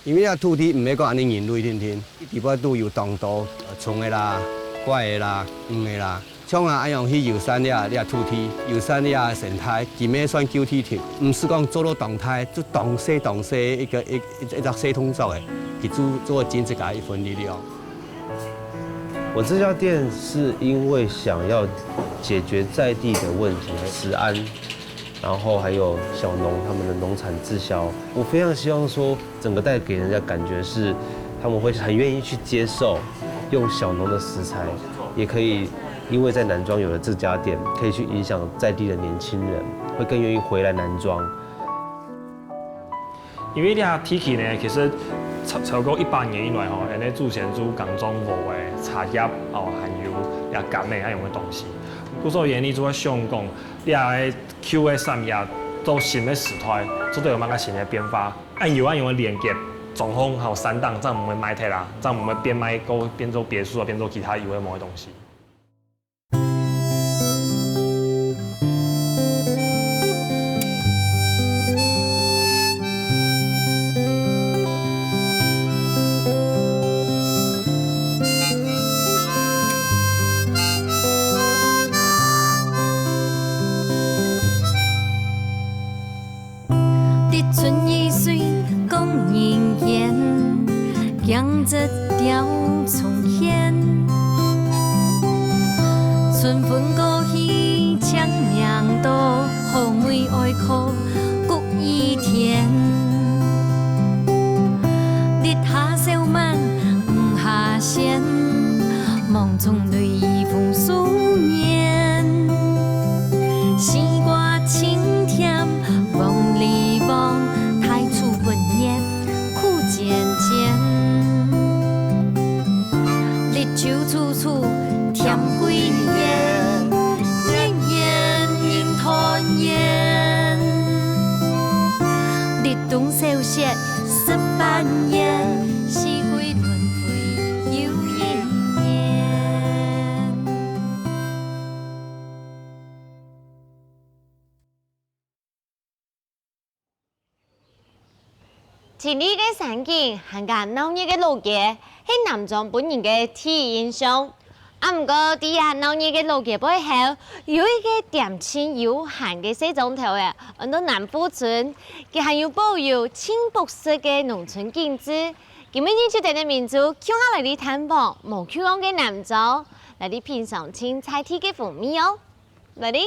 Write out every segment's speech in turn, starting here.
因为土地唔免讲安尼人类天天，地表都有当道、葱的啦、怪的啦、黄的啦。像爱用去游山的土地、游山的生态，基本算旧体体，唔是讲做到动态，就动势一个系统做的，去做经济的一份力量。我这家店是因为想要解决在地的问题，食安，然后还有小农他们的农产滞销。我非常希望说，整个带给人家感觉是，他们会很愿意去接受，用小农的食材，也可以。因为在南庄有了这家店，可以去影响在地的年轻人，会更愿意回来南庄。因为俩天气呢，其实超过100年以来吼，安尼祖先做工种无的茶叶哦，还有俩柑的爱用的东西。故所原理做想讲，俩的旧的产业做新的时代，做到有蛮个新的变化。按用的连接，中风还有山档，这样我们卖退啦，这样我们变卖变做别墅啊，变做其他有的某的东西。养着条从前，春分过去，强凉多，风梅爱哭，谷一天。日下小满，黄下仙，梦中泪风思念。西瓜清甜，梦里梦，太初本年，苦渐渐。酒处处甜归年，年年应团圆。日东小雪18年，四季轮回又一年。这里的山景和个闹热的路街。是南庄本人嘅第一印象，不过伫下闹热嘅路街背後，有一個點清悠閒嘅西裝頭嘅，按到南富村，佢還有保有青綠色嘅農村景緻。今日就帶啲民族徛下來啲探訪，無徛講嘅南莊，來啲品嘗青菜地嘅風味哦，來啲。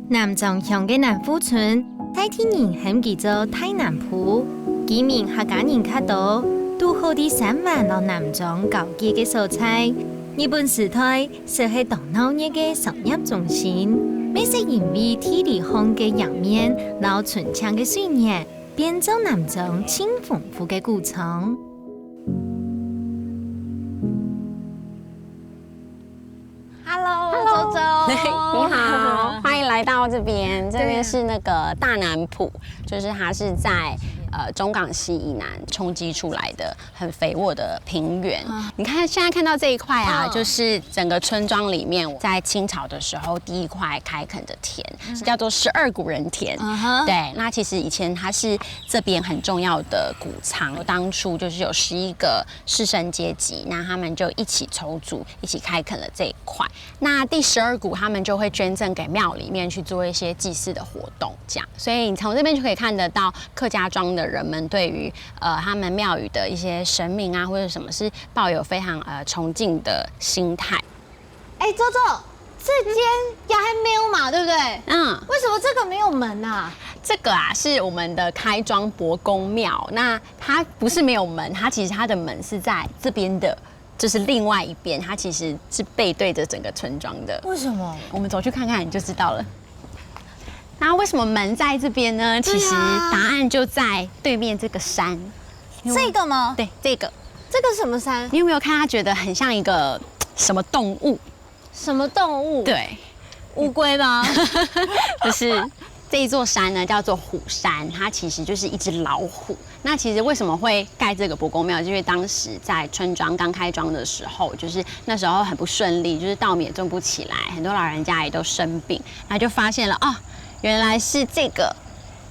南庄乡嘅南富村，在地人喊佢做太南鋪，居民客家人較多，都好啲3萬到南莊高級嘅蔬菜。日本時代是係當鬧熱嘅商業中心，美食因為地理好嘅陽面，撈純淨嘅水源，變做南莊清豐富嘅古城。Hello， 周周，你好，欢迎来到这边。这边是那个大南埔，就是它是在中港溪以南冲击出来的很肥沃的平原。你看现在看到这一块啊，就是整个村庄里面在清朝的时候第一块开垦的田，是叫做12股人田。对，那其实以前它是这边很重要的谷仓，当初就是有11个士绅阶级，那他们就一起筹组，一起开垦了这一块。那第12股他们就会捐赠给庙里面去做一些祭祀的活动，这样。所以你从这边就可以看得到客家庄的人们对于他们庙宇的一些神明啊或者什么是抱有非常崇敬的心态。周周，这间也还没有嘛，对不对？为什么这个没有门啊？这个啊是我们的开庄伯公庙，那它不是没有门，它其实它的门是在这边的。就是另外一边，它其实是背对着整个村庄的。为什么？我们走去看看你就知道了。那为什么门在这边呢？其实答案就在对面这个山。这个吗？对，这个。这个什么山？你有没有看它觉得很像一个什么动物？什么动物？对，乌龟吗？不是。这一座山呢叫做虎山，它其实就是一只老虎。那其实为什么会盖这个伯公庙？就是因为当时在村庄刚开庄的时候，就是那时候很不顺利，就是稻米也种不起来，很多老人家也都生病，然后就发现了哦，原来是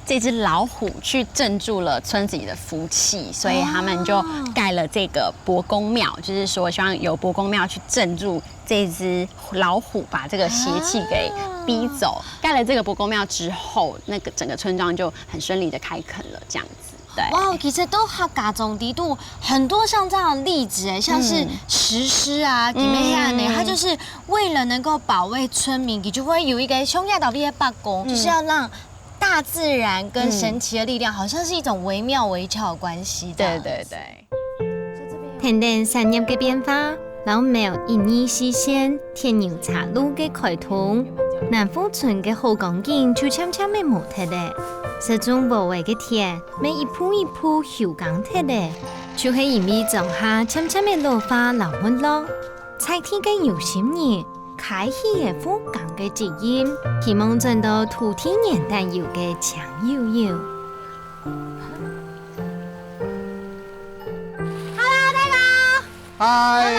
这只老虎去镇住了村子里的福气，所以他们就盖了这个伯公庙，就是说希望有伯公庙去镇住这只老虎，把这个邪气给逼走。盖了这个伯公庙之后，那个整个村庄就很顺利的开垦了，这样子。对，哇，其实都哈嘎种地度很多像这样的例子哎，像是石狮啊、给妹亚呢，它就是为了能够保卫村民，你就会有一个凶亚倒闭的罢工，就是要让大自然跟神奇的力量，好像是一种惟妙惟肖的关系。对对对。听到产业嘅变化，老苗印尼西线天牛茶路嘅开通，南富村嘅好光景就悄悄嘅模特咧。这种无谓嘅田，每一铺一铺休耕特咧，就系因为种下悄悄嘅落花流温咯。采天嘅有心人，开启嘅富耕嘅基因，希望赚到土地年代有嘅强悠悠。嗨，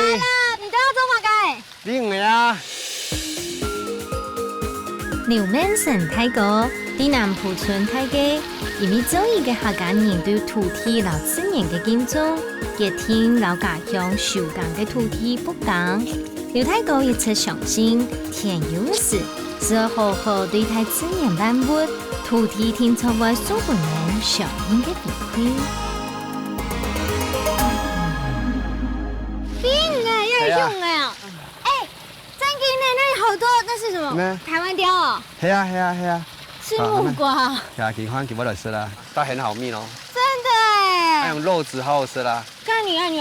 你都要做嘛该？你唔係啊？刘门神太高，伫南埔村太基，因为做一个客家人对土地老自然嘅敬重，也听老家乡受耕嘅土地不同。刘太高一直相信天有事，是要好好对待自然万物，土地听作为所不能相应嘅回馈。用哎呀！哎，张给奶那里好多，那是什么咩？台湾雕哦，係啊係啊係啊，是木瓜，係啊，健康給我來吃啦，它很好味哦。真的哎。那種肉質好好吃啦。看你看你，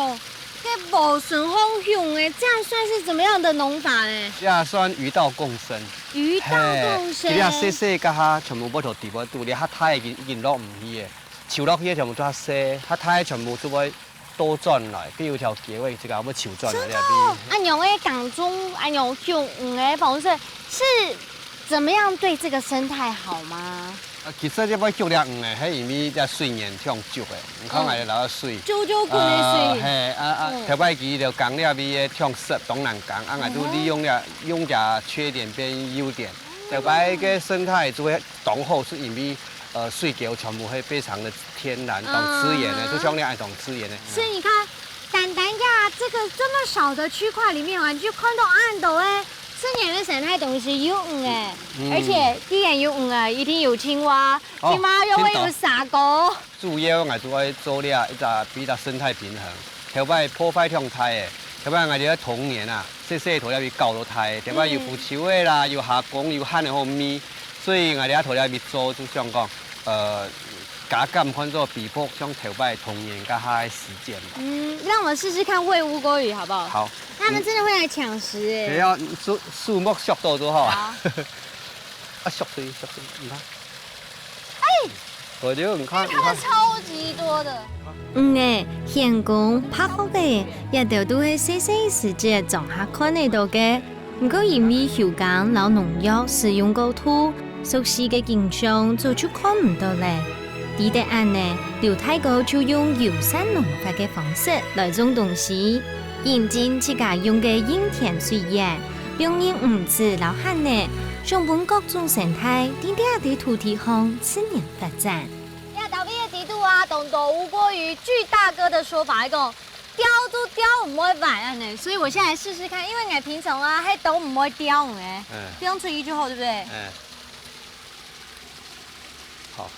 这无损风用哎，这样算是怎么样的农法呢？也算魚道共生。鱼道共生。你啊細細甲下全部要到地波度，你下太已經落唔去嘅，樹落去全部做下細，下太全部做要倒轉來，比如條橋位，這個要樹轉來了。按用诶港中按用用诶方式是怎么样对这个生态好吗？其實你要叫了誒，係因為只水源向足嘅，唔靠係流水。啾啾滾的水。係頭擺期就講了咪向濕東南講，我就利用了用只缺點變優點。頭擺個生態就會當好，是因為水橋全部係非常的天然，當資源的，就像你愛當資源的。所以你看，单单呀，这个这么少的区块里面啊，你就看到暗斗哎，自然的生态东西有哎，而且既然有啊，一定有青蛙，青蛙又会有沙狗。主要我就愛做了一個比較生態平衡，頭擺破壞向太的，頭擺我哋童年啊，細頭了咪搞到太，頭擺有浮球的啦，有下工，有旱的後面，所以我哋頭了咪做就像講加減看作比破像頭擺童年加下的時間嘛。讓我試試看餵烏龜魚好不好？好。他們真的會來搶食哎。要樹木削到都好啊。啊，削對，你看。哎。我覺得你看，超級多的。現工拍好嘅，一條都係細細時節種下看得到嘅。唔過因為休耕老農藥使用過土，熟悉嘅景象就看唔到咧。第一案呢，劉太高就用友善農法嘅方式來種東西，引進自家用嘅應田水源，並用唔止老漢呢，上本各種生態喺呢啲土地上自然發展。呀，島邊嘅地度啊，當到烏龜魚，據大哥的說法，一個雕都雕唔會壞呢，所以我現在試試看，因為我平常啊，喺島唔會雕嘅，不用吹就好，對不對？好。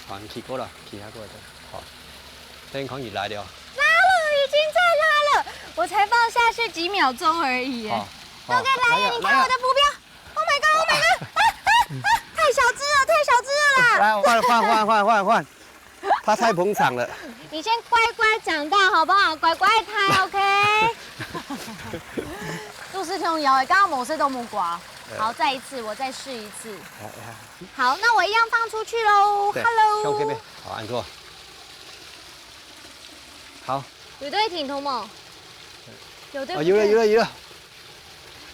好，你起過了，起下過的，好，天空已來了。拉了，已經在拉了，我才放下去幾秒鐘而已。好，都該來了，你看我的浮標 ，Oh my god，Oh my god，太小隻了，太小隻了啦！換，它太捧場了。你先乖乖長大好不好？乖乖胎 ，OK。都是聽搖，剛剛某些都冇刮。好，再一次，我再試一次。好，那我一樣放出去嘍。Hello。好，按住。好。有對挺通嗎？有對。有了。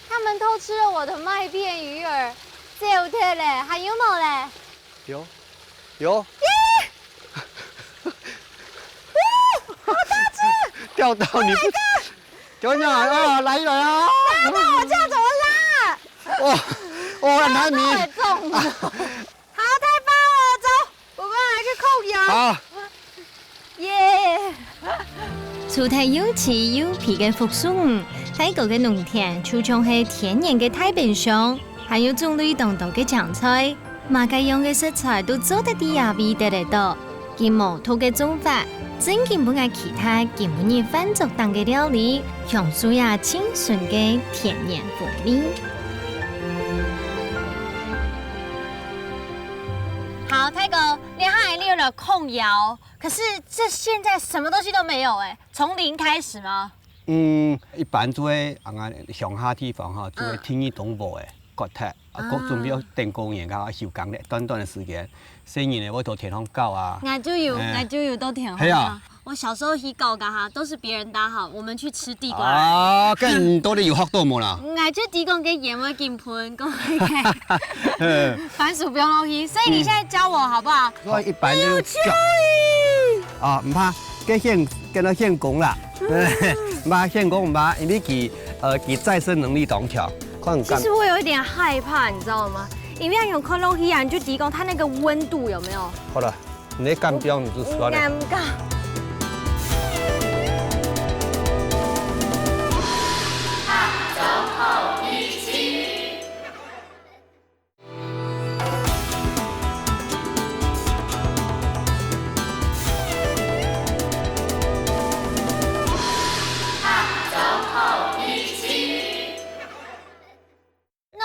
他們偷吃了我的麥片魚兒，這有特嘞，還有冇嘞？有。钓到你不？小鸟啊，来啊！那我这样怎么拉？哇，难迷。太重了。好，太棒了，走，我们来去控油。好。耶！除太有刺有皮嘅福松，泰國嘅農田儲藏係天然嘅太平洋，還有種類當道嘅醬菜，馬家用嘅食材都做得啲也味得嚟到。而毛土嘅種法，真見不亞其他基本嘅番族等嘅料理，享受也清純嘅天然風味。好，泰哥，你还练了控窑，可是这现在什么东西都没有哎，从零开始吗？一般做嘅乡下地方哈，做天衣动物嘅骨体，準備要定工人家收工咧，短短嘅時間，生意咧我都田方搞啊。俺就有都挺好係啊。我小时候去搞噶哈，都是别人打好，我们去吃地瓜。啊，更多的有學到冇啦。俺就提供給鹽味金盆，講番薯不用落去，所以你現在教我好不好？我一般就教。啊，唔怕，跟到獻工啦。唔怕獻工唔怕，因為佢再生能力當強。其實我有一點害怕，你知道嗎？因為用可樂啊，你就提供它那個溫度有沒有？好了，你干標你就說了。唔敢。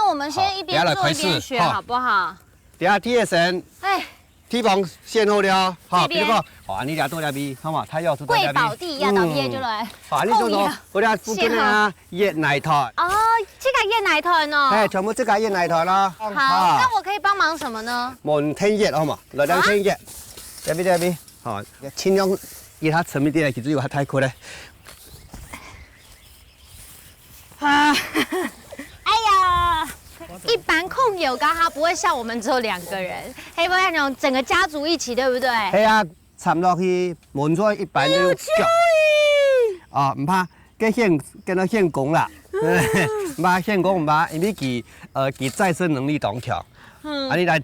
我们先一边做一边学，好不好？等下第二聲，哎，地方先好了，好，比如講，哦，你倆多兩邊，好嘛？他要做多兩邊。貴寶地要到邊就來。好，你做咗，我哋附近啊，椰奶台。哦，這個椰奶台呢？哎，全部這個椰奶台啦。好，那我可以幫忙什麼呢？門聽葉好嘛？來兩聽葉，這邊，好，盡量讓它沉一點，其實有它太闊咧。啊，哎呀！一般控油膏它不會像我們只有2個人，會不會那種整個家族一起，對不對？係啊，插落去門咗一般就腳。哦，唔怕，跟到獻工啦。唔怕獻工唔怕，因為佢再生能力當強。啊，你來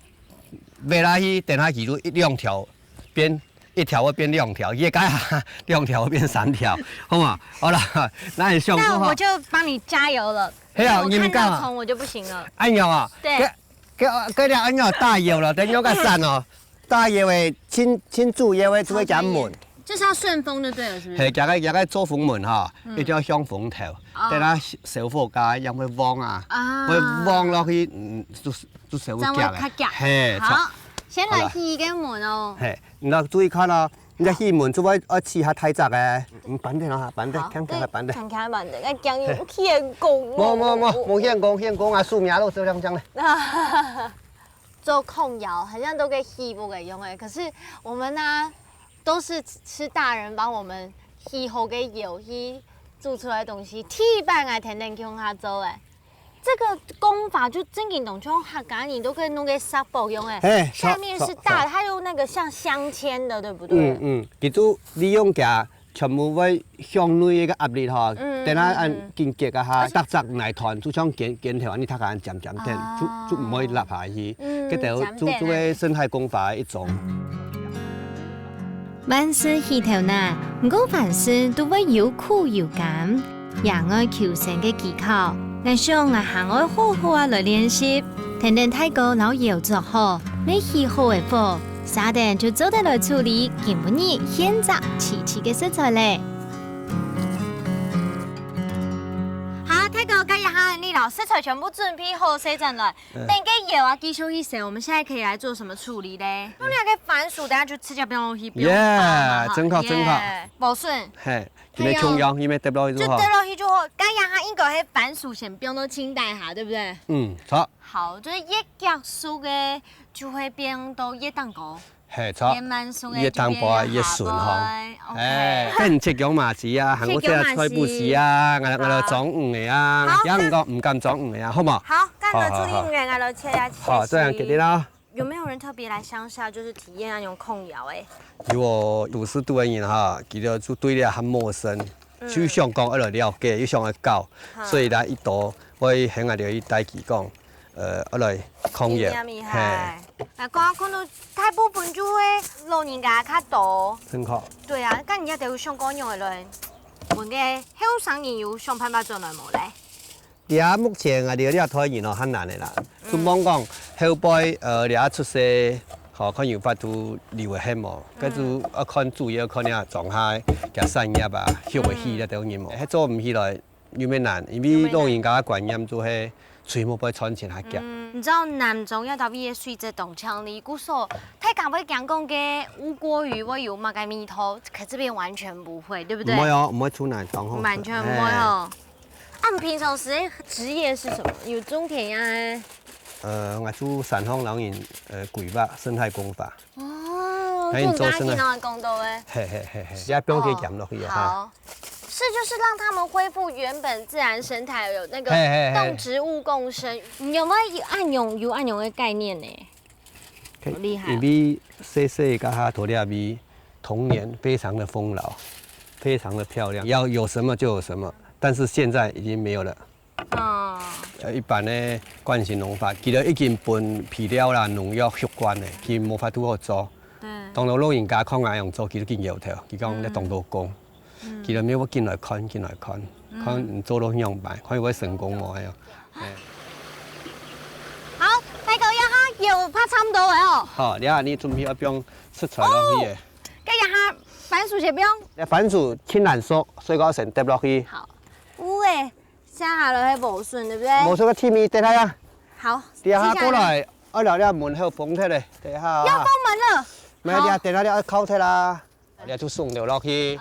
買落去，等下記住2條變1條會變2條，也改下2條會變3條，好嘛？好啦，那你上那我就幫你加油了。係啊，你們幹嘛？我就不行了。按油啊？對。嗰條按油大油了，等有個散哦。大油嘅輕煮嘢會做加門。就是要順風就對了，是不是？係，加個做風門哈，一定要向風頭，等下小火加，因為旺啊，會旺落去，就小火夾嘅。係。好，先來起個門哦。係，你注意看啦。你起門做要試下太窄嘅，板凳啦，板凳，強強嘅板凳。強強嘅板凳，我講有獻工。冇獻工啊，樹苗都這樣咧。做控窑好像都給起不給用哎，可是我們呢都是吃大人幫我們起好嘅油去做出來的東西，鐵板愛天天用它做哎。這個功法就真正懂，像客家人都可以弄個沙煲用哎，下面是大的，它有那個像鑲嵌的，對不對？其實利用嘅全部會向內嘅壓力哈，等下按堅結啊下，搭雜奶團就像堅條，你睇下漸漸聽，就唔可以落下去，嗰條做嘅生態功法一種。萬事起頭難，唔過凡事都會有苦有甘，也愛求生嘅技巧。我想我行愛好好啊來練習，等等太高老油做好，沒起好嘅火，稍等就做得來處理今晡日現雜齊齊嘅食材咧。好，太高今日哈你老食材全部準備好曬陣來，等個油啊繼續一曬，我們現在可以來做什麼處理咧？我哋個番薯等下就吃掉不用落去，不用耶，真好真好，保順。係。因為重要，因為得落去就好。就得落去就好。剛剛它應該係番薯先不用到清淡下，對不對？錯。好，就是越夾熟嘅就會變到越蛋糕。係錯。越慢熟嘅越淡薄啊，越順嗬。誒，跟唔食養麻子啊，韓國即係菜脯絲啊，我哋裝魚嘅啊，有唔敢裝魚嘅啊，好冇？好，咁就注意嘅，我哋切啊切。好，這樣給你啦。有没有人特别来乡下就是体验那种控窑？哎，如果都市对人哈，其实就对你很陌生，就想讲要来了解，又想来教，所以咱一度我现在就去带佢讲，要来控窑。嘿，那刚看到大部分就会老人家较多。很好。对啊，咁人家就想讲用的人，问嘅后生人有想办法做来无咧？而家目前啊，你呢台人哦，很难的啦。就讲讲后辈你出世，可能有法度留会很无，跟住看主要看你状态嘅产业啊，休会起咧等人无，迄做唔起来有咩难？因为老人家观念就系全部被传承下夹。你知道南中要到毕业水这东墙里，古说太敢会讲讲嘅乌锅鱼，我有马盖米头，可这边完全不会，对不对？唔会哦，唔会出南当好。完全不会哦。啊，你平常时的职业是什么？有种田呀？我做山方老人规划生态工法。哦，还有做做生态哪的工作诶？嘿嘿嘿嘿，也不用给减落去啊哈。好，是就是让他们恢复原本自然生态，有那个嘿嘿嘿动植物共生。你有没有按用的概念呢？好厉害哦因为细细甲它鸵鸟咪童年非常的丰饶，非常的漂亮，要有什么就有什么，但是现在已经没有了。嗯，一般的惯性农法，其实已经分饲料啦、农药相关的，佢无法度好做。对。当老老人家看下用做，佢都见摇头，佢讲咧当到工，其实没有进来看，看唔做到样板，看会成功冇呀。好，大哥一下油拍差唔多嘅哦。好，你准备要用食材落去嘅。跟一下番薯切不用。你番薯轻难熟，水果先跌落去。好。有诶，写下来系无顺，对不对？无水个铁面跌下呀。好。跌下过来，我留了门后封贴嘞，跌下。要封门了。没有跌下了靠贴啦，你就送掉落去。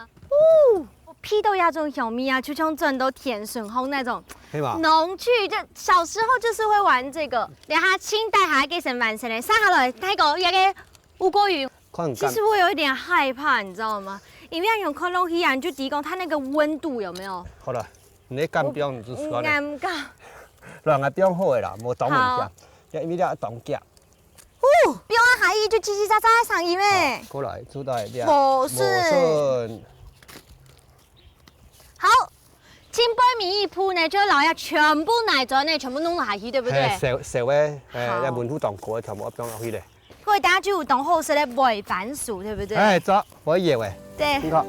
我批斗亚种小咪啊，就像真的甜顺后那种可以吧？农具，就小时候就是会玩这个。然后清代还给神完成嘞，上下来泰国也给乌锅鱼。其实我有一点害怕，你知道吗？因为用看落去啊，你就提供它那个温度有没有？好了，你敢不用就说嘞。唔敢。两个中好的啦，无挡物件，因为了挡夹。哦，不用阿海伊就叽叽喳喳在上音诶。过来，出来点。无顺。好，清杯米一铺呢，就老鸭全部奶砖呢，全部弄下去，对不对？熟的，在门户当过的全部放落去嘞。各位大家就有当好食的煨番薯，对不对？哎，走，我野喂。对。你看。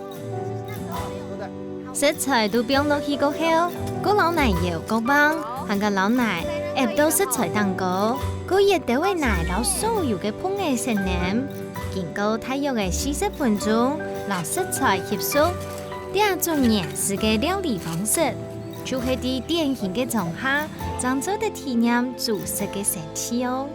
食材都放落去过后，個老奶油個幫，行個老奶壓到食材蛋糕，個熱到嘅奶撈所有嘅烹嘅成年，經過大約嘅40分鐘，撈食材吸熟。第二種嘢是嘅料理方式，就係啲典型嘅狀下，漳州嘅體驗煮食嘅神奇哦。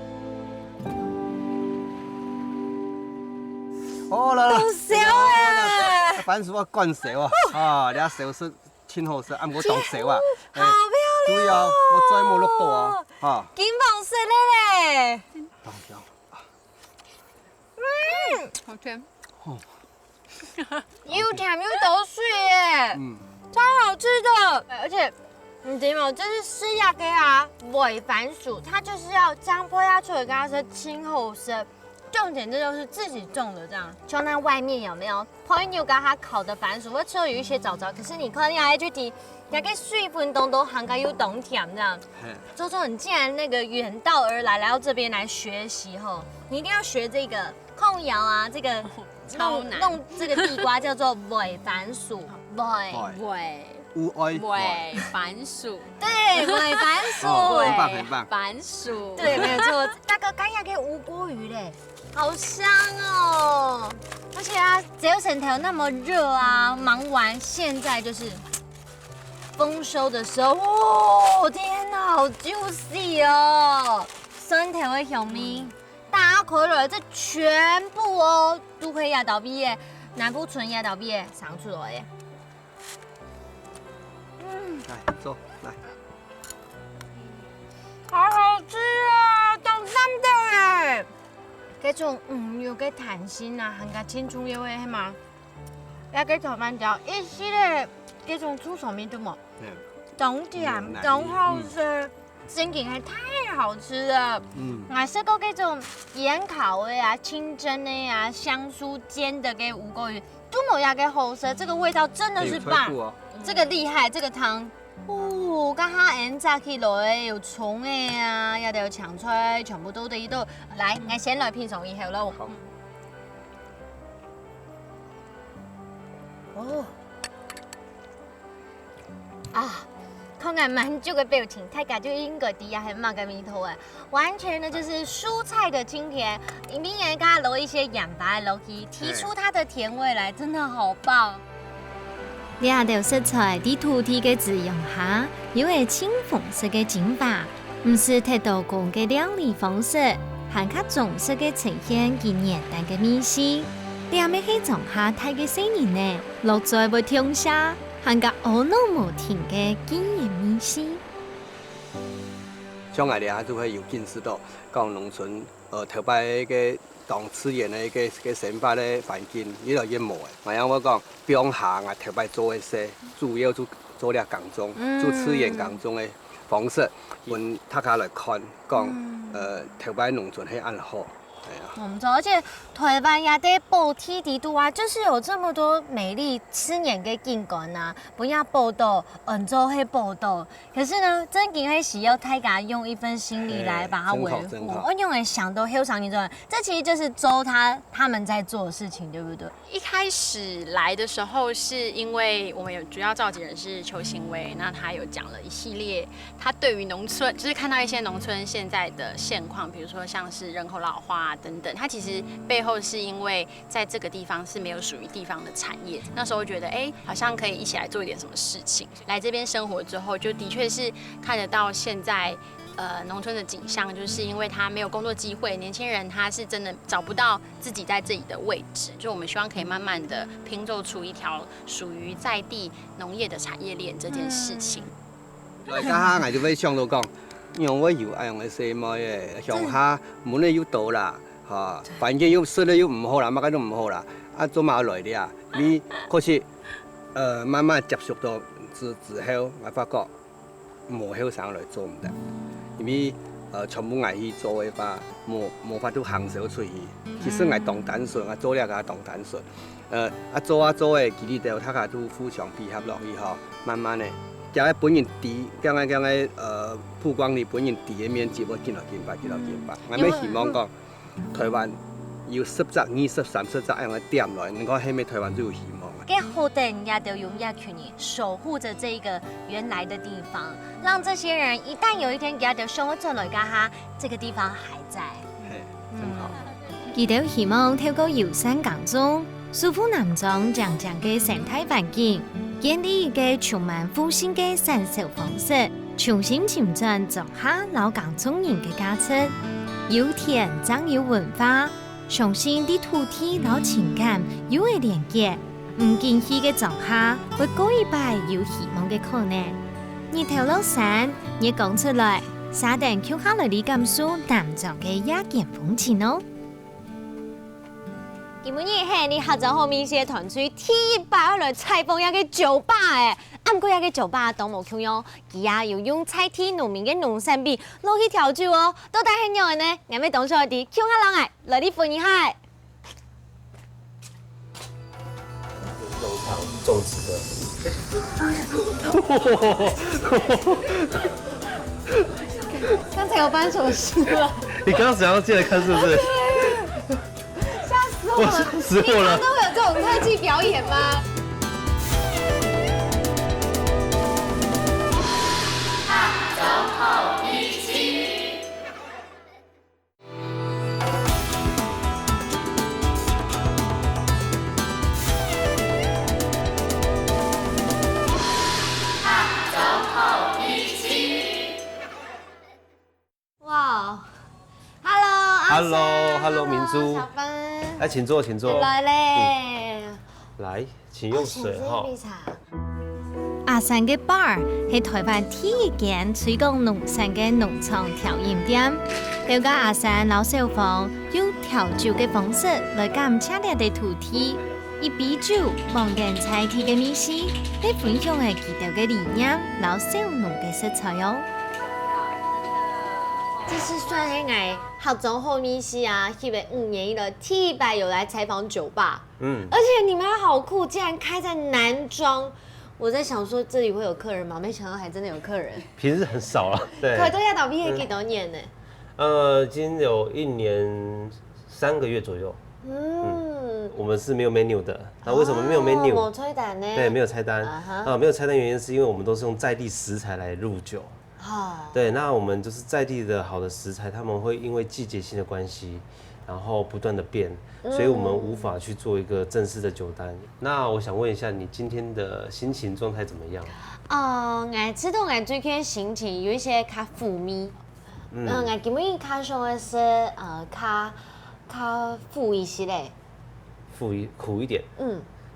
好了，好笑啊！番薯我灌熟啊，啊，你熟是挺好食，我当熟啊。好漂亮！对啊，我再冇落到啊，哈。金黄色的嘞。好甜。又甜又多水耶，超好吃的。而且你知道吗？这是施压给啊煨番薯，它就是要姜泼下去，跟它是清后色。重点这就是自己种的，这样。就那外面有没有朋友给它烤的番薯，会吃有一些糟糟，可是你看下来就提，那个水分都含个有懂甜这样。周周，你既然那个远道而来到这边来学习吼，你一定要学这个控窑啊，这个。超难弄这个地瓜叫做煨番薯，煨番薯，对，煨番薯，很棒很棒，番薯，对，没有错。大哥，刚要给无锅鱼嘞，好香哦！而且啊，只有省头那么热啊，忙完现在就是丰收的时候，哦，天哪，好 juicy 哦！酸甜的小米。大家看落，这全部哦，都可以压倒毕业，南部纯压倒毕业上出来耶。来，走，来。好好吃啊，淡淡的哎。这种有个弹性啊，含个青葱油的嘛，也个豆瓣椒，一系列这种煮上面对冇？懂甜，懂好吃，真嘅係太太好吃了。还是个这种盐烤的啊、清蒸的啊、香酥煎的给五谷鱼，都冇呀给好吃，这个味道真的是棒。这个厉害，这个汤。哦，刚刚俺炸起来有葱的啊，也有香菜，全部都喺度。来，我先来品尝一下咯。好。哦。啊，看眼滿足嘅表情，大家就應該啲啊係乜嘅味道啊？完全呢就是蔬菜的清甜，里面也加了一些鹽巴落去，提出它的甜味來，真的好棒。呢道食材喺土地嘅滋養下，有個青紅色嘅剪法，唔是太多工嘅料理方式，還較重視嘅呈現佢簡單嘅味絲。你係咪去種下太嘅細人呢？落在會聽下。還個婀娜無停嘅經驗味絲，像我哋就會有見識到，講農村特別嘅當資源嘅嘅生活嘅環境，呢度已冇嘅。我樣我講，邊行啊特別做一些，主要做啲工種，做資源工種嘅方式，用大家來看，講特別農村係安好。唔錯，而且台灣也啲報天地度啊，就是有這麼多美麗刺眼嘅景觀啊，不要報道，做去報道。可是呢，真嘅係需要大家用一份心力來把它維護。我用嚟想到後上你做，這其實就是周他們在做的事情，對不對？一開始來的時候，是因為我們有主要召集人是邱行威，那他有講了一系列，他對於農村，就是看到一些農村現在的現況，比如說像是人口老化等等，它其實背後是因為在這個地方是沒有屬於地方的產業。那時候覺得，好像可以一起來做一點什麼事情。來這邊生活之後，就的確是看得到現在農村的景象，就是因為他沒有工作機會，年輕人他是真的找不到自己在這裡的位置。就我們希望可以慢慢的拼湊出一條屬於在地農業的產業鏈這件事情。來家下我就會想到講，用我油愛用嘅細麥嘅，鄉下門咧要倒啦。環境又濕咧又唔好啦，乜嘢都唔好啦，做埋來啲啊，你確實慢慢接觸到之後，我發覺冇後生來做唔得，因為全部捱去做嘅話，冇法度行手出去。其實我當單純，我做了個當單純，做嘅幾啲就大家都互相配合落去嗬，慢慢嘅，將個本人低，將個曝光率本人低嘅面積會見到見法，我咪希望講。台灣要10隻、20隻、30隻咁樣點來，你講係咪台灣最有希望啊？給後代人家都用一群人守護着這個原來的地方，讓這些人一旦有一天佢哋生活出來嘅哈，這個地方還在。係，真好。佢哋希望透過遊山耕種，守護南莊長嘅生態環境，建立一個充滿復興嘅產銷方式，重新尋找種下老耕種人嘅價值。有田才有文化，相信啲土地老情感有會連結，唔經意嘅種下會過一擺有希望嘅可能。日頭落山，你講出來，沙定跳下來啲感受南莊嘅夜間風情咯。今日係你合作後面些團隊T100來採訪一個酒吧誒，啱過一個酒吧都冇窮樣，佢也要用採天農民嘅農產品落去調酒哦，到底係樣嘅呢？我咪當初啲窮下人來啲歡迎下。農場種植的。剛才有發生什麼事了？你剛剛想要進來看是不是？我死我了！平常都會有這種特技表演嗎？走後一起。走後一起。哇 ！Hello，明珠。來，請坐，請坐。來嘞！來，請用水哈。阿山嘅 bar 係台灣第一間推廣農產嘅農場調飲店。了解阿山老小房用調酒嘅方式來監測你哋土地，以啤酒、望見菜地嘅美食，嚟分享係地道嘅理念，老小農嘅食材喲。这是算黑矮好中后面是啊，因为5年以来第1百有来采访酒吧，而且你们好酷，竟然开在南庄。我在想说这里会有客人吗？没想到还真的有客人。平时很少了，对。可都要到毕业几多年呢？今天有1年3个月左右。我们是没有 menu 的。那为什么没有 menu？ 没有菜单呢？对，没有菜单。没有菜单原因是因为我们都是用在地食材来入酒。对，那我们就是在地的好的食材，他们会因为季节性的关系，然后不断的变，所以我们无法去做一个正式的酒单。那我想问一下，你今天的心情状态怎么样？我知道我最近心情有一些较负面。我今日较想的是较负一些嘞。苦一点。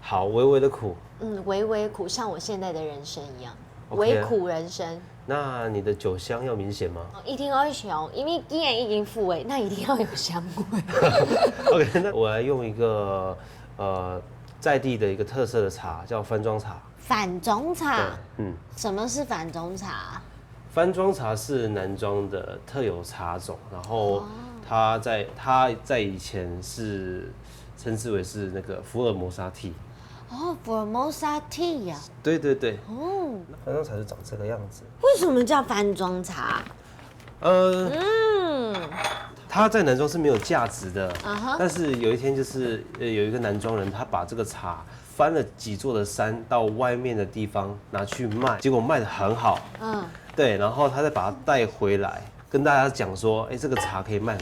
好，微微的苦。微微苦，像我现在的人生一样， Okay 微苦人生。那你的酒香要明显吗？一定要香，因为既然已经负味，那一定要有香味。OK， 那我来用一个在地的一个特色的茶，叫番庄茶。反种茶，对，什么是反种茶？番庄茶是南庄的特有茶种，然后它在以前是称之为是那个福尔摩沙 tea。Formosa tea 呀。对对对。番庄茶就长这个样子。为什么叫番庄茶？它在南庄是没有价值的，但是有一天就是有一个南庄人，他把这个茶翻了几座的山到外面的地方拿去卖，结果卖得很好。对，然后他再把它带回来，跟大家讲说，这个茶可以卖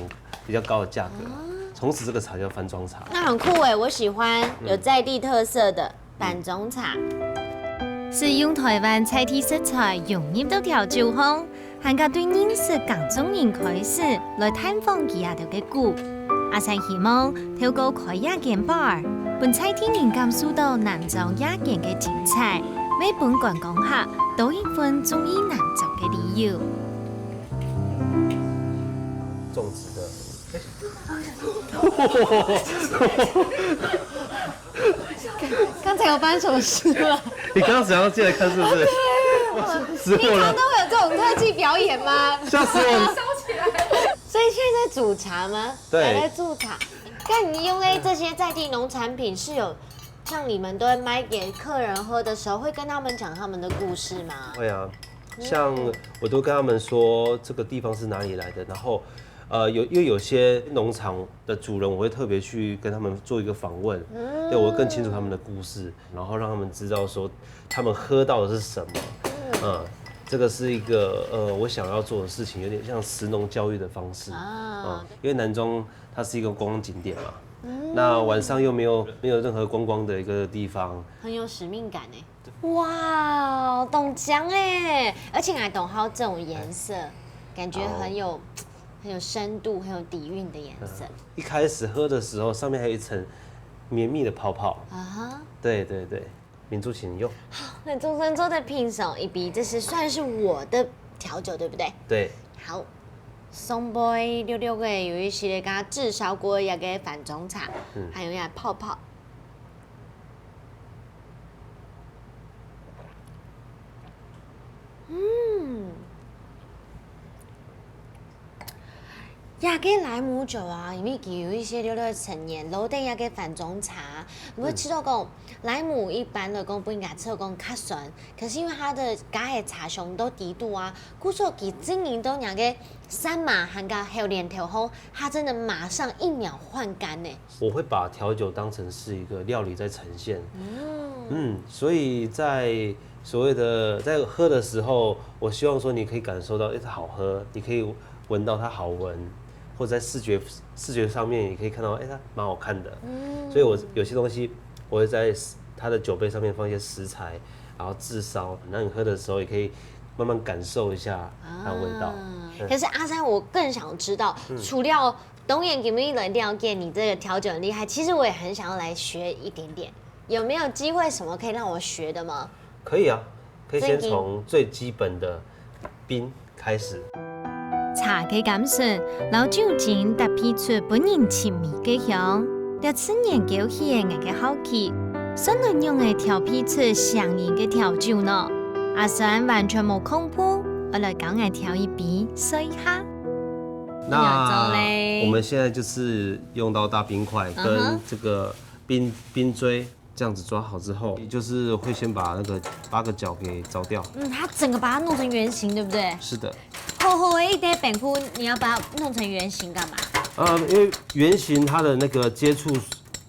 比较高的价格。从此这个茶叫番庄茶。那很酷哎，我喜欢有在地特色的番庄茶。使用台湾菜地食材融入到调酒方，还甲对认识港中人开始来探访其下头嘅故。阿生希望透過開夜間 bar， 本菜天人感受到南莊夜間嘅精彩，為本觀光客多一份中意南莊嘅理由。種植的。刚才有发生什么事了？你刚刚想要进来看是不是？平常都会有这种特技表演吗？吓死我了！所以现在在煮茶吗？对，还在煮茶。但你用的这些在地农产品是有，像你们都会卖给客人喝的时候，会跟他们讲他们的故事吗？会啊，像我都跟他们说这个地方是哪里来的，然后因为有些农场的主人，我会特别去跟他们做一个访问，对我会更清楚他们的故事，然后让他们知道说他们喝到的是什么，这个是一个我想要做的事情，有点像食农教育的方式因为南庄它是一个观光景点嘛，那晚上又没有任何观光的一个地方，很有使命感哎。哇，懂讲哎，而且还懂还有这种颜色，感觉很有深度、很有底蕴的颜色。一开始喝的时候，上面还有一层绵密的泡泡。对对对，民族请用。好，那中山州的品手一笔，这是算是我的调酒，对不对？对。好，松杯66个有一系列跟它炙烧过一个反种茶，还有一下泡泡。亚给莱姆酒啊，因为有一些66的成年，楼顶亚给反种茶，我会吃到讲莱姆一般的讲不应该吃到讲较酸，可是因为它的加的茶香都低度啊，故说给经营都亚给三马含个还有连条后，它真的马上1秒换干呢。我会把调酒当成是一个料理在呈现，所以在所谓的在喝的时候，我希望说你可以感受到，它好喝，你可以闻到它好闻。或者在视觉上面也可以看到，它蛮好看的。所以我有些东西我会在它的酒杯上面放一些食材，然后炙烧，然后你喝的时候也可以慢慢感受一下它的味道。可是阿三，我更想知道，除了东眼给不给人了解你这个调酒很厉害，其实我也很想要来学一点点，有没有机会什么可以让我学的吗？可以啊，可以先从最基本的冰开始。茶嘅感受，老酒精搭配出本人亲密嘅香，略刺研究起嘅嘅好奇，甚能用嚟调配出相应嘅调酒呢。阿酸完全冇恐怖，我来讲嚟调一杯，试一下。那我们现在就是用到大冰块跟这个冰锥。这样子抓好之后，就是会先把那个8个角给凿掉。它整个把它弄成圆形，对不对？是的。厚厚的一堆饼糊，你要把它弄成圆形干嘛？因为圆形它的那个接触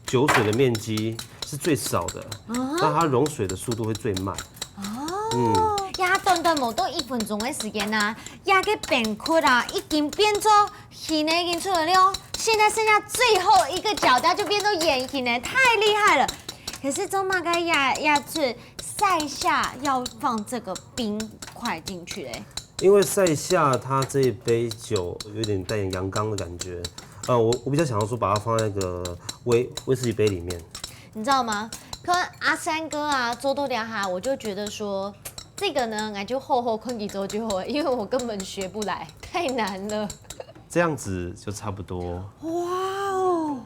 酒水的面积是最少的，但它溶水的速度会最慢。呀，短短无到1分钟的时间啊，呀个饼糊啊，已经变做形的已经出来了，现在剩下最后一个角，它就变做圆形的，太厉害了。可是中马该压制塞下要放这个冰块进去嘞，因为塞下它这一杯酒有点带点阳刚的感觉，我比较想要说把它放在那个威士忌杯里面，你知道吗？可阿三哥啊做多两下，我就觉得说这个呢，俺就厚厚困几周就好了，因为我根本学不来，太难了。这样子就差不多。哇哦，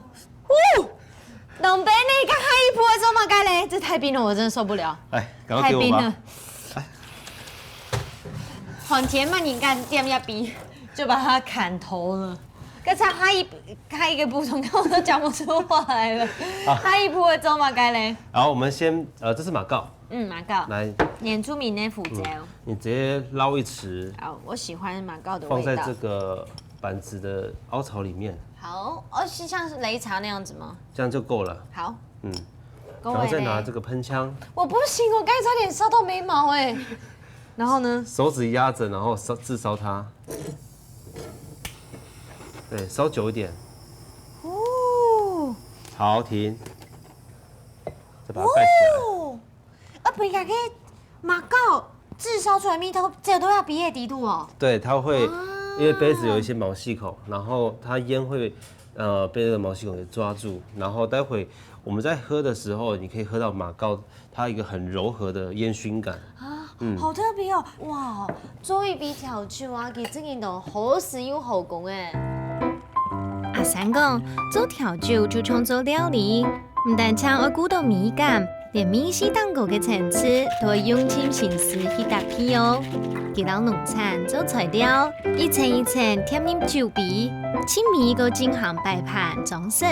冷杯那个海一波的中马该嘞，这太冰了，我真的受不了。哎，赶快给我吧。缓田慢饮干点一逼，就把它砍头了。刚才开一个步骤，我都讲不出话来了。开一波的中马该嘞。然后我们先这是马告。马告。来，演出名的符咒。你直接捞一匙。好，我喜欢马告的味道。放在这个板子的凹槽里面。好，是像是擂茶那样子吗？这样就够了。好。然后再拿这个喷枪。我不行，我刚才差点烧到眉毛哎。然后呢？手指压着，然后炙烧它。对，烧久一点。好，停。再把它盖起来。不应该给马告炙烧出来蜜头，这都要鼻液滴度哦。对，它会，因为杯子有一些毛细孔，然后它烟会被这个毛细孔给抓住，然后待会我们在喝的时候，你可以喝到马告它一个很柔和的烟熏感。好特别哦！哇，做一杯调酒啊，其实真都好实又好讲诶。阿三讲做调酒就像做料理，唔但唱要顾到美感，连米西蛋糕嘅层次都会用尽心思去搭配哦。佢到农产做材料，一层一层添入酒鼻，请每个进行摆盘装饰。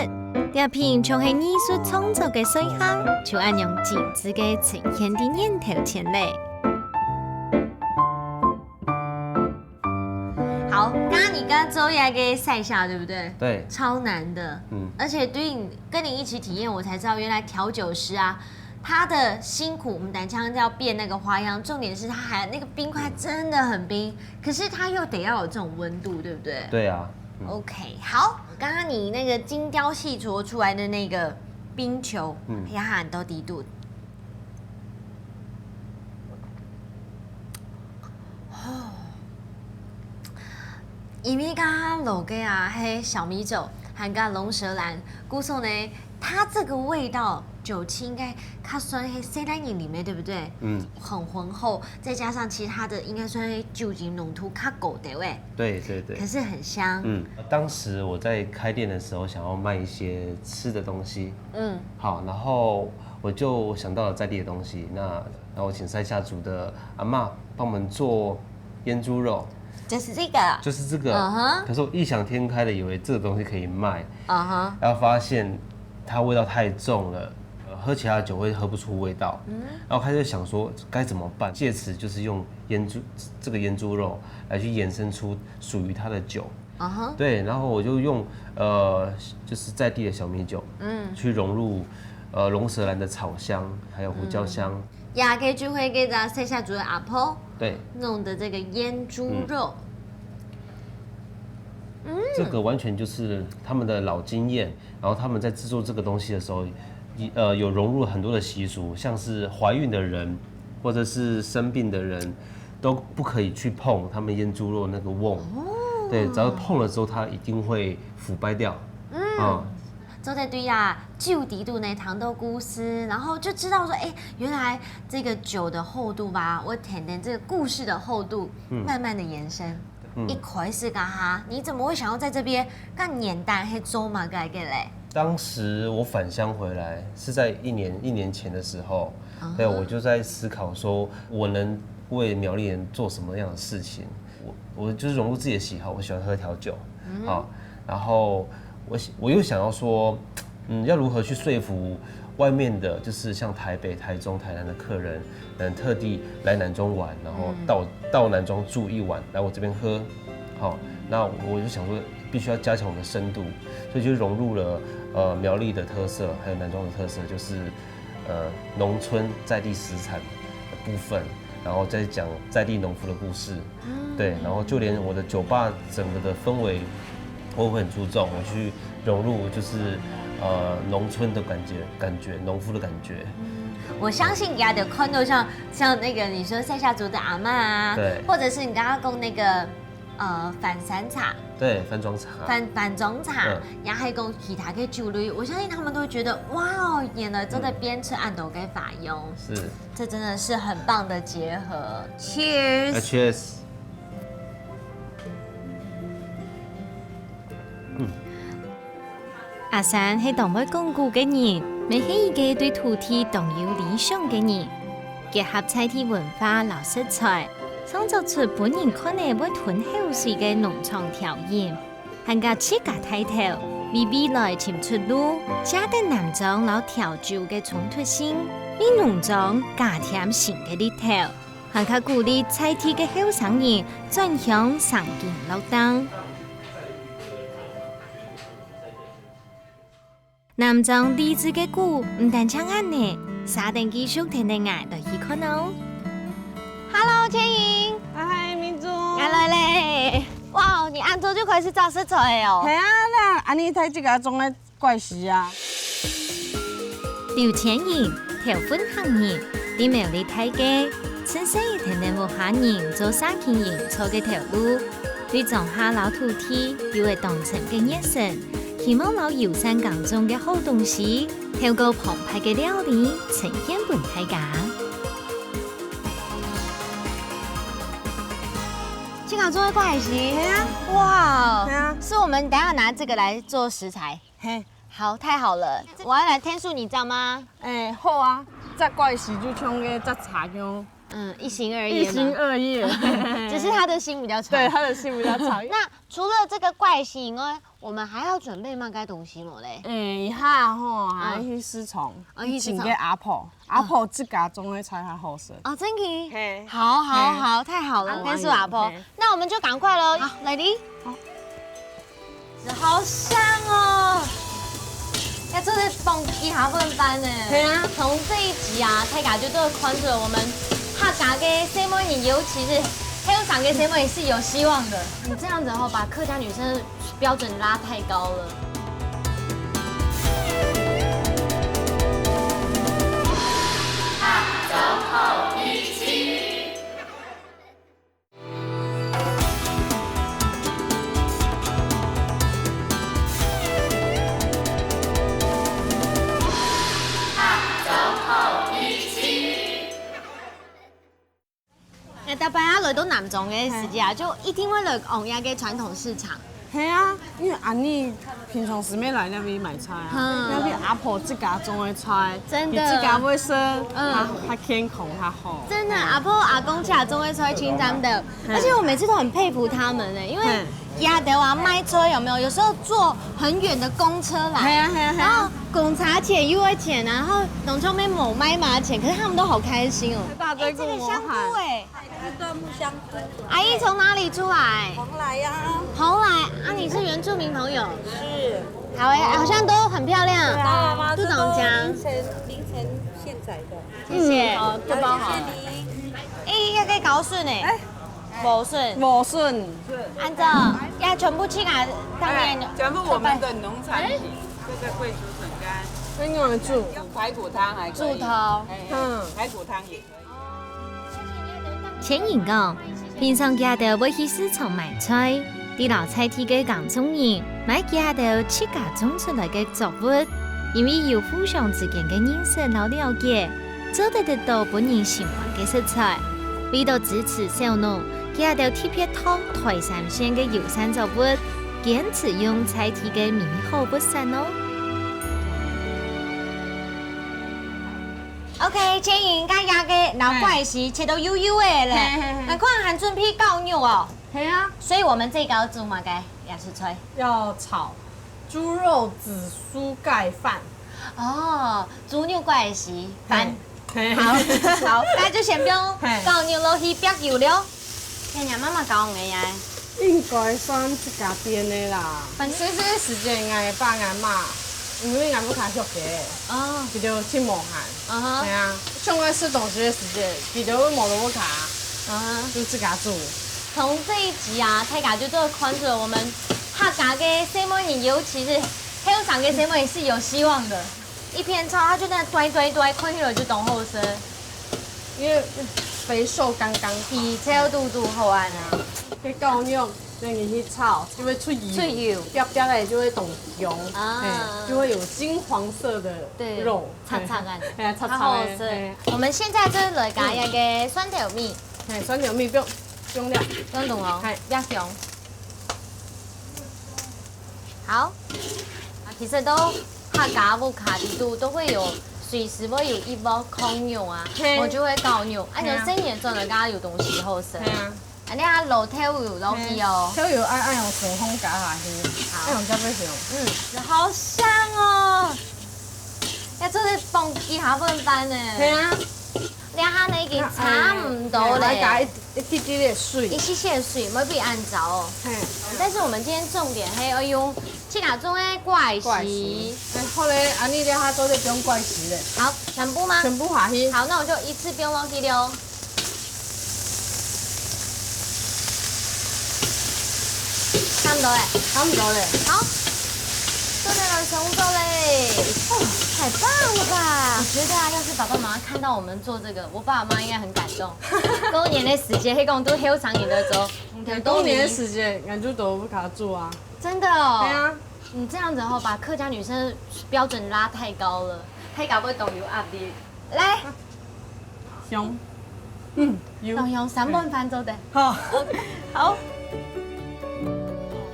这片像係艺术创作嘅水箱，就按用精致嘅呈现啲念头前嚟。好，刚刚周亚给晒下，对不对？对，超难的。而且跟你一起体验，我才知道原来调酒师啊，他的辛苦，我们单枪要变那个花样，重点是他还那个冰块真的很冰，可是他又得要有这种温度，对不对？对啊。OK， 好，刚刚你那个精雕细琢出来的那个冰球，压很多低度。因为刚刚落嘅啊，黑小米酒，还有龙舌兰，估计呢，它这个味道酒气应该它算黑西兰饮里面，对不对？很浑厚，再加上其实它的应该算黑酒精浓度较高的味。对对对。可是很香。当时我在开店的时候，想要卖一些吃的东西。好，然后我就想到了在地的东西，那我请塞夏族的阿嬷帮我们做腌猪肉。就是这个，就是这个。可是我异想天开的以为这个东西可以卖，然后发现它味道太重了，喝其他的酒会喝不出味道。然后开始想说该怎么办，借此就是用这个腌猪肉来去衍生出属于它的酒。对，然后我就用就是在地的小米酒，去融入龙舌兰的草香，还有胡椒香。也可以就会给咱塞下煮的阿婆，对，弄的这个腌猪肉，这个完全就是他们的老经验，然后他们在制作这个东西的时候，有融入很多的习俗，像是怀孕的人或者是生病的人，都不可以去碰他们腌猪肉那个瓮，对，只要碰了之后，它一定会腐败掉，做在对呀，酒底度呢糖豆菇丝，然后就知道说，原来这个酒的厚度吧，我甜甜这个故事的厚度，慢慢的延伸。一开始噶哈，你怎么会想要在这边干年代黑周嘛改给嘞？当时我返乡回来是在一年前的时候，对，我就在思考说，我能为苗栗人做什么样的事情。我就是融入自己的喜好，我喜欢喝调酒，好，然后我又想要说，要如何去说服外面的，就是像台北、台中、台南的客人，特地来南中玩，然后到南中住一晚，来我这边喝，好，那我就想说，必须要加强我们的深度，所以就融入了苗栗的特色，还有南中的特色，就是农村在地食材的部分，然后再讲在地农夫的故事，对，然后就连我的酒吧整个的氛围，我会很注重，我去融入就是农村的感觉，农夫的感觉。我相信大家有看到像那个你说塞夏族的阿嬷啊，对，或者是你刚刚讲那个反山茶。对，番庄茶，反种茶，然后还讲其他的酒类，我相信他们都会觉得哇哦，演了真的边吃按斗给法用，是，这真的是很棒的结合。Cheers！ Cheers！ 阿三是动物鞏固嘅人，咪係一個對土地動有理想嘅人，結合在地文化老食材，創造出本人可能會吞口水嘅農場調飲，更加切格睇頭，為未來尋出路，加得南莊老調酒嘅衝突性，為農莊加添新嘅力頭，更加鼓勵在地嘅後生人轉向上進勞動。南莊地質嘅故唔但搶眼呢，沙丁技術聽得眼來去看哦。Hello， 千瑩，嗨，明珠，我來嘞！哇，你按早就開始找食材哦。係啊，那安尼睇這個種嘅怪事啊。劉千瑩，條分行人，啲苗栗大家，趁細聽得無下人做沙田人錯嘅條路，對種下老土地有會當成嘅熱忱。希望老遊山港中嘅好東西，透過澎湃嘅料理呈現俾大家。青港做的怪事，係啊，哇，係啊，是我們等一下拿這個來做食材。嘿，好，太好了！我要來天數，你知道嗎？誒好啊，這怪事就像個這茶樣，一心二意。一心二意，只是他的心比較長。對，他的心比較長。那除了這個怪事以外，我們還要準備乜該東西咯咧？一下吼，還去試蟲，整個阿婆這家種的菜較好食。哦，真的？嘿，好，好，好，太好了，天數阿婆。那我們就趕快咯，來滴。好香哦！呀，這是幫其他分班呢。對啊，從這一集啊，大家就都會看出我們客家嘅小妹人，尤其是後生嘅小妹人是有希望的。你這樣子後，把客家女生的標準拉太高了。大班啊，來到南莊嘅時節啊，就一定會來昂亞嘅傳統市場。係啊，因為安妮平常時沒來那邊買菜啊，那邊阿婆這家種的菜，真的，這家會說，它天空它好。真的，阿婆阿公家種的菜清淡的，而且我每次都很佩服他們呢，因為亞德啊賣菜有沒有？有時候坐很遠的公車來，然後貢茶錢、又會錢，然後農村邊某賣麻錢，可是他們都好開心哦。大家這個香菇哎，是椴木香菇。阿姨從哪裡出來？蓬萊呀。蓬萊啊，你是原住民朋友？是。好哎，好像都很漂亮。对啊，杜总講。凌晨現宰的。謝謝。好，都包好。一個嘅搞順誒。無順，無順，按照要全部去拿當面，全部我們的農產品，這個桂竹筍乾，跟我們煮排骨湯還可以，豬頭，排骨湯也可以。千瑩講，平常家頭會去市場買菜，啲老菜地嘅港中人買家頭自家種出來嘅作物，因為有互相之間嘅認識和了解，做得到本人喜歡嘅食材，為到支持小農。家頭特別到台三線嘅遊山作物，堅持用菜地嘅美好不散哦。OK， 煎鱼甲鸭嘅老怪时切到油油的咧，那看还准备高牛哦。嘿啊，所以我们这个煮嘛该也是吹。要炒猪肉紫蔬盖饭。哦，猪牛怪时饭。嘿好，好，那就先用高牛落去煸油了。听人妈妈教我嘅呀。应该算一家店的啦，反正这个时间应该8眼嘛，因为俺不卡熟嘅，哦，比较去磨汗，对啊，上个吃东西的时间，比较磨到不卡，就自家煮。从这一集啊，大家就都看出我们客家嘅小妹，尤其是后上嘅小妹是有希望的。一片草，它就那堆，看起来就懂好吃，因为肥瘦刚刚皮超嘟好安啊。cái cao nhộng让你去炒，就会出油，出油，煸煸的就会懂油，啊，就会有金黄色的肉，擦擦感，哎，擦擦好吃。我们现在就来加一个酸条米，哎，酸条米不用料，不用动哦，要香。好，其实都客家不客地都会有。随时会有一包空牛啊，我就会搞牛，按照生年做的，刚刚有东西好吃。啊，你啊落跳油落去哦，跳油按用顺风加下去，按用加倍香。好香哦！要做啲蹦几下半班呢？係啊，你下你已經差唔多咧。加一滴滴的水，一些些水，冇必按着哦。但是我们今天重点係要用這兩種嘅怪時。好咧，安尼你下做啲不用怪時咧。好，全部嗎？全部下去。好，那我就一次不用落去了。差唔多嘞，差唔多嘞。好，做这个熊做嘞，哦，太棒了吧！我觉得啊，要是爸爸妈妈看到我们做这个，我爸爸妈妈应该很感动。多年的时间，迄讲都heel长年的做，多年的时间，俺就都不给他做啊。真的哦。对啊。你这样子后把客家女生标准拉太高了，太搞不会动油压力。来，香，用3碗飯做的。好，好。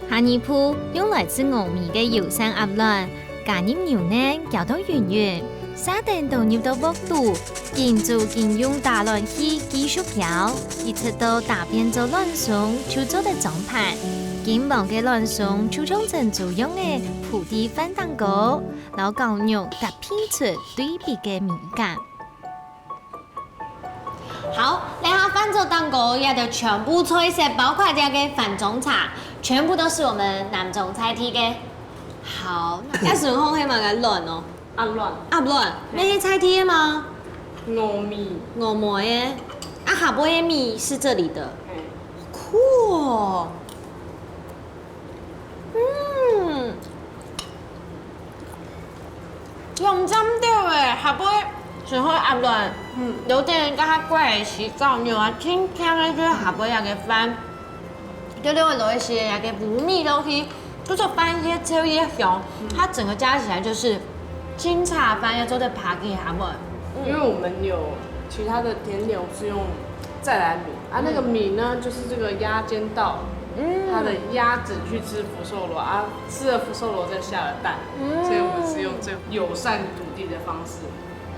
下一鋪用來自糯米嘅油山鴨卵，加入牛奶攪到圓圓，沙丁倒入到鍋度，建做建用大卵器繼續攪，一直到大變做卵鬆，就做得裝盤。金黃嘅卵鬆就像珍珠樣嘅鋪地翻蛋糕，老狗肉搭拼出對比嘅美感。好，然后饭做蛋糕也就全部菜色，包括这个饭中茶，全部都是我们南种菜系的。好，那顺丰係咪嘅卵哦？鴨卵，鴨卵，咩菜系的嗎？糯米，糯米嘅，啊下杯嘅米是這裡的，酷哦。用針掉嘅下杯。順開鴨卵，有啲人家貴是高牛啊，天天咧就是下杯嘅飯，叫你會落一些嘅補米落去，就是飯也超也香，它整個加起來就是金茶飯要做的扒給下杯。因為我們有其他的甜點是用再來米啊，那個米呢就是這個壓尖稻。它的鸭子去吃福壽螺啊，吃了福壽螺再下了蛋，所以我們是用最友善土地的方式。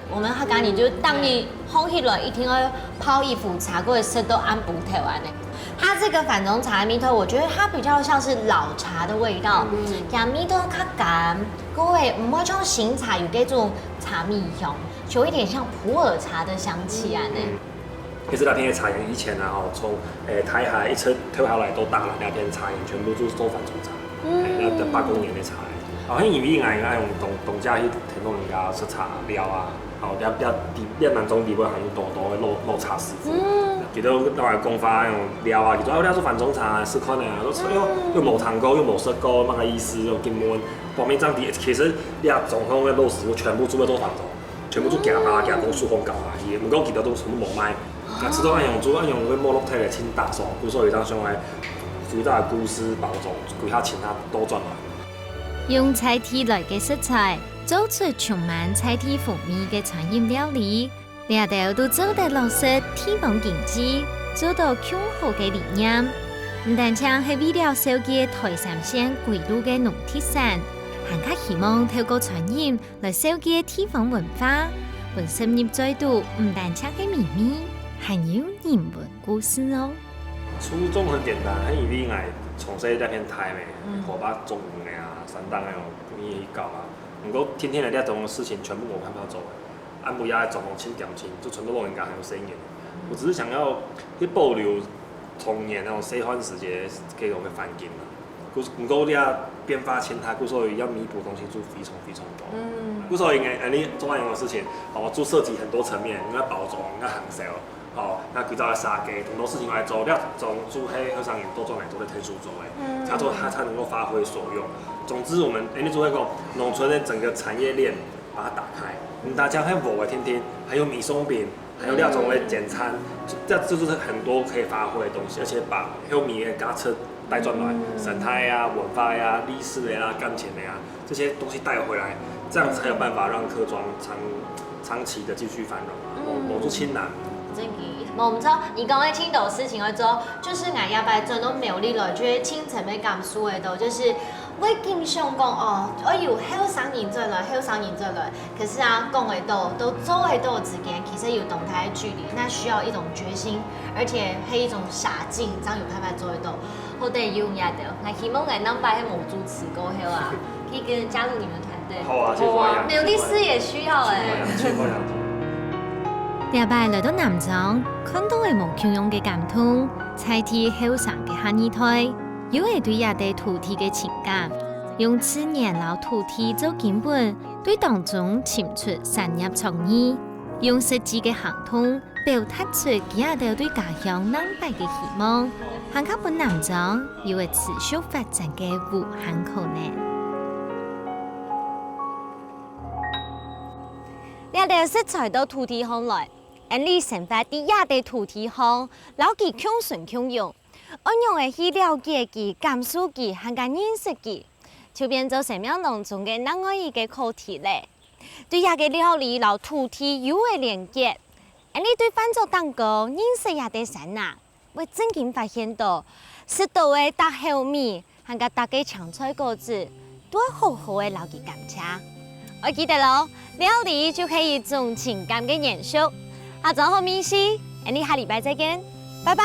我们客家人就当你烘起来，一定要泡一壶茶，或者是都按补台湾的。它这个反中茶米头，我觉得它比较像是老茶的味道，讲米头较干，各位唔会像新茶有这种茶米香，有一点像普洱茶的香气啊呢。其实那边的茶园以前啊，从台海一车退下来都大了，那边茶园全部都做反中茶，那8公年的茶。哦，迄因为爱用农家去提供人家出茶料啊，哦，了南种地尾还有多的落茶师傅，记得我来讲法用料啊，记得料做反中茶试看啊，又某糖糕又某色糕，那个意思又金门包面这样的，其实你啊总共的肉师傅全部做要做反中，全部做夹巴夹公数风搞啊，伊唔讲记得都全部无卖，啊，吃到按用做按用个摩洛泰的清大爽，比如说有张上来最大的菇丝包种，其他其他都赚嘛。用菜地來嘅食材，做出充滿菜地風味嘅餐飲料理，掠到都做得落實地方經濟，做到強好嘅理念。唔但將係為了紹介台三線歸路嘅農特產，還較希望透過餐飲來紹介地方文化，本深入再度，唔但只嘅秘密，还有人文故事哦。初衷很简单，很以你爱从细在片台咩，河巴种的啊，山当那种你去搞啊。不过天天来这种事情，全部我看他做的，按不压总统清点清，就全部都应该很有声音。我只是想要去保留童年那种喜欢时节给我们环境嘛。不过你要编发前台，故所以要弥补东西就非常多。故所应该你做那样的事情，哦，做设计很多层面，你要包装，你要行销。哦，那佢造的沙给很多事情来做，你要从做黑和商业都做来做在推出做的，它才能够发挥所用。总之，我们你做那个农村的整个产业链把它打开，大家还有我天天，还有米松饼，还有廖种的简餐，这就是很多可以发挥的东西，而且把还有米的加车带转来，生态呀、文化呀、历史的呀、钢琴的呀这些东西带回来，这样才有办法让客庄长期的继续繁荣啊，某住青南。我唔错，你讲的青岛事情去做，就是俺要摆做到苗栗来，就是青城的甘肃的都，就是我经常讲哦，我有后生人做来，后生人做来，可是啊，讲的都做的之间，其实有动态的距离，那需要一种决心，而且是一种傻劲，这样有办法做得到。好得用也得，那希望俺能把迄某主持过后啊，可以跟加入你们团队。好啊，好啊，苗栗市也需要哎。礼拜来到南庄，看到的无穷用嘅感通，采替后生嘅下二代，又会对亚地土地嘅情感，用自然老土地做根本，对当中潜出产业创意，用实际嘅行动表达出亚地对家乡南北嘅希望，行卡本南庄又会持续发展嘅无限可能。亚地食材到土地上来。按你生发伫亚地土地上，老其强顺强用，按用的去了解其、感受其、和个认识其，就变做生命当中嘅另外一个课题咧。对亚个料理老土地有嘅连接，按你对翻做蛋糕认识亚地山啊，会真经发现到，适度的搭后面，和个搭嘅青菜果子，都好好的老其感情。我记得咯，料理就可以种情感嘅元素。下周好米西，你下礼拜再见，拜拜。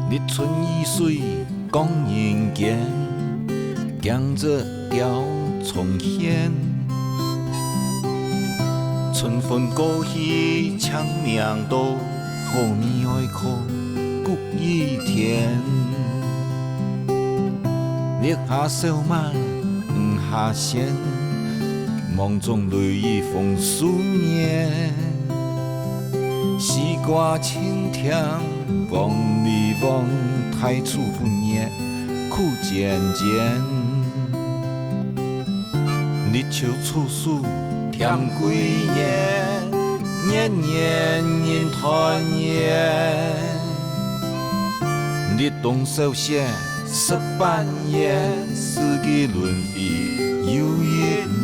日春雨水讲人间，江浙调重现。春风过去唱名道，后面爱哭谷雨天。烈下小马黄下线，梦中泪雨风思念。西瓜青天望里望，太初不念苦渐渐。日秋处暑甜归年，年年人团圆。日冬收线。十8年，四季轮回又一年。